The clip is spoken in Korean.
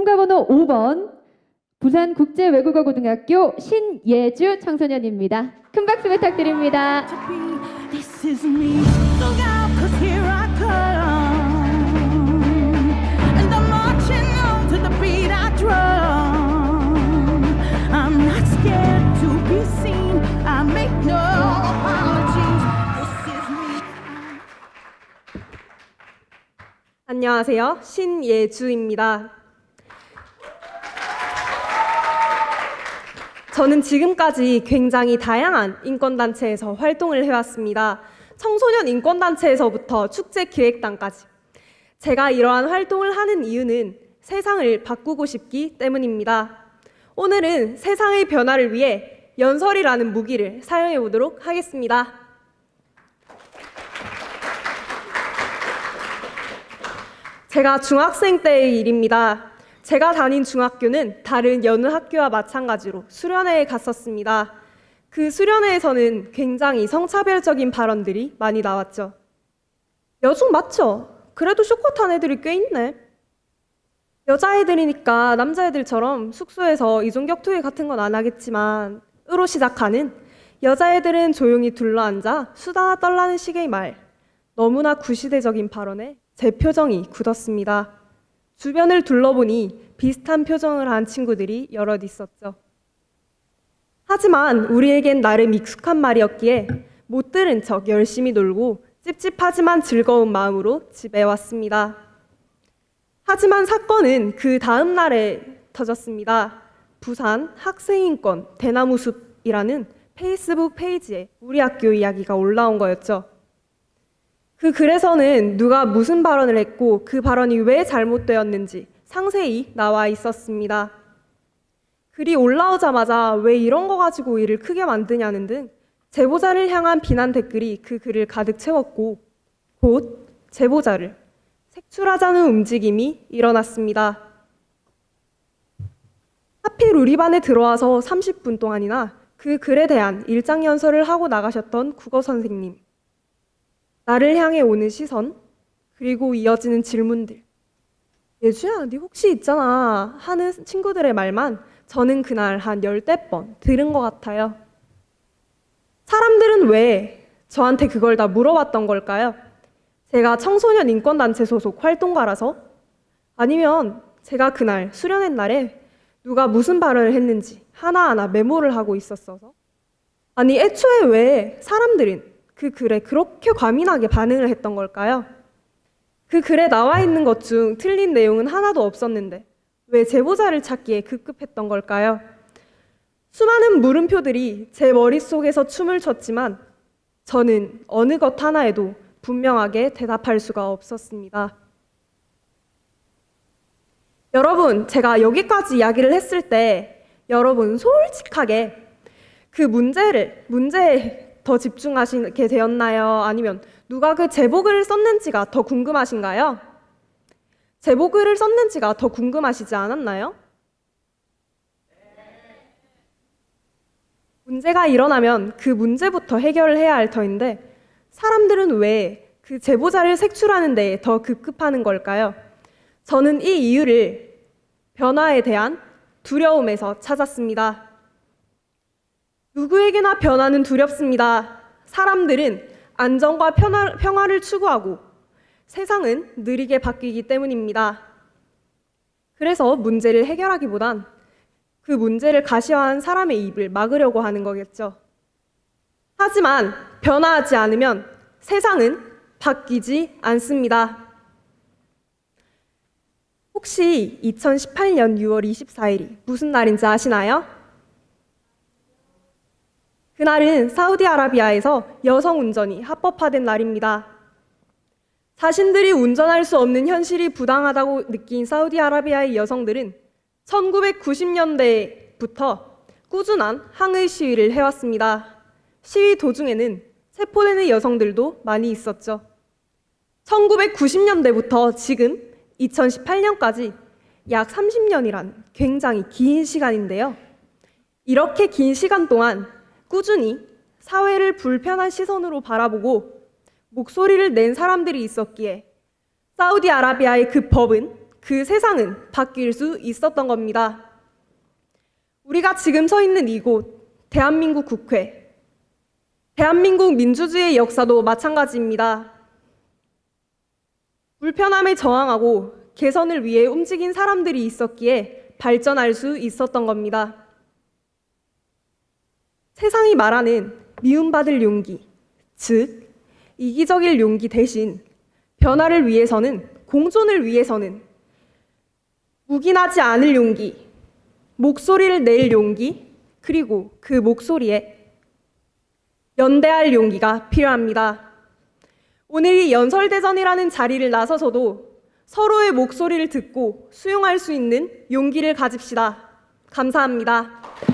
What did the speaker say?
참가번호 5번 부산국제외국어고등학교 신예주 청소년입니다. 큰 박수 부탁드립니다. This is me. Look out, 'cause here I come. And I'm marching on to the beat I drum. I'm not scared to be seen. I make no apologies. This is me. 안녕하세요. 신예주입니다. 저는 지금까지 굉장히 다양한 인권단체에서 활동을 해왔습니다. 청소년 인권단체에서부터 축제기획단까지. 제가 이러한 활동을 하는 이유는 세상을 바꾸고 싶기 때문입니다. 오늘은 세상의 변화를 위해 연설이라는 무기를 사용해 보도록 하겠습니다. 제가 중학생 때의 일입니다. 제가 다닌 중학교는 다른 여느 학교와 마찬가지로 수련회에 갔었습니다. 그 수련회에서는 굉장히 성차별적인 발언들이 많이 나왔죠. 여중 맞죠? 그래도 쇼컷한 애들이 꽤 있네. 여자애들이니까 남자애들처럼 숙소에서 이종격투기 같은 건 안 하겠지만 으로 시작하는 여자애들은 조용히 둘러앉아 수다나 떨라는 식의 말. 너무나 구시대적인 발언에 제 표정이 굳었습니다. 주변을 둘러보니 비슷한 표정을 한 친구들이 여럿 있었죠. 하지만 우리에겐 나름 익숙한 말이었기에 못 들은 척 열심히 놀고 찝찝하지만 즐거운 마음으로 집에 왔습니다. 하지만 사건은 그 다음 날에 터졌습니다. 부산 학생인권 대나무숲이라는 페이스북 페이지에 우리 학교 이야기가 올라온 거였죠. 그 글에서는 누가 무슨 발언을 했고 그 발언이 왜 잘못되었는지 상세히 나와 있었습니다. 글이 올라오자마자 왜 이런 거 가지고 일을 크게 만드냐는 등 제보자를 향한 비난 댓글이 그 글을 가득 채웠고 곧 제보자를 색출하자는 움직임이 일어났습니다. 하필 우리 반에 들어와서 30분 동안이나 그 글에 대한 일장 연설을 하고 나가셨던 국어 선생님. 나를 향해 오는 시선, 그리고 이어지는 질문들. 예주야, 네 혹시 있잖아 하는 친구들의 말만 저는 그날 한 10번 들은 것 같아요. 사람들은 왜 저한테 그걸 다 물어봤던 걸까요? 제가 청소년 인권단체 소속 활동가라서? 아니면 제가 그날 수련회 날에 누가 무슨 발언을 했는지 하나하나 메모를 하고 있었어서? 아니 애초에 왜 사람들은 그 글에 그렇게 과민하게 반응을 했던 걸까요? 그 글에 나와 있는 것 중 틀린 내용은 하나도 없었는데 왜 제보자를 찾기에 급급했던 걸까요? 수많은 물음표들이 제 머릿속에서 춤을 췄지만 저는 어느 것 하나에도 분명하게 대답할 수가 없었습니다. 여러분, 제가 여기까지 이야기를 했을 때 여러분 솔직하게 그 문제에 더 집중하시게 되었나요? 아니면 누가 그 제보글을 썼는지가 더 궁금하신가요? 제보글을 썼는지가 더 궁금하시지 않았나요? 문제가 일어나면 그 문제부터 해결을 해야 할 터인데 사람들은 왜 그 제보자를 색출하는 데에 더 급급하는 걸까요? 저는 이 이유를 변화에 대한 두려움에서 찾았습니다. 누구에게나 변화는 두렵습니다. 사람들은 안정과 평화를 추구하고 세상은 느리게 바뀌기 때문입니다. 그래서 문제를 해결하기보단 그 문제를 가시화한 사람의 입을 막으려고 하는 거겠죠. 하지만 변화하지 않으면 세상은 바뀌지 않습니다. 혹시 2018년 6월 24일이 무슨 날인지 아시나요? 그날은 사우디아라비아에서 여성 운전이 합법화된 날입니다. 자신들이 운전할 수 없는 현실이 부당하다고 느낀 사우디아라비아의 여성들은 1990년대부터 꾸준한 항의 시위를 해왔습니다. 시위 도중에는 체포되는 여성들도 많이 있었죠. 1990년대부터 지금 2018년까지 약 30년이란 굉장히 긴 시간인데요. 이렇게 긴 시간 동안 꾸준히 사회를 불편한 시선으로 바라보고 목소리를 낸 사람들이 있었기에 사우디아라비아의 그 법은 그 세상은 바뀔 수 있었던 겁니다. 우리가 지금 서 있는 이곳, 대한민국 국회. 대한민국 민주주의의 역사도 마찬가지입니다. 불편함에 저항하고 개선을 위해 움직인 사람들이 있었기에 발전할 수 있었던 겁니다. 세상이 말하는 미움받을 용기, 즉 이기적일 용기 대신 변화를 위해서는, 공존을 위해서는 묵인하지 않을 용기, 목소리를 낼 용기, 그리고 그 목소리에 연대할 용기가 필요합니다. 오늘 이 연설대전이라는 자리를 나서서도 서로의 목소리를 듣고 수용할 수 있는 용기를 가집시다. 감사합니다.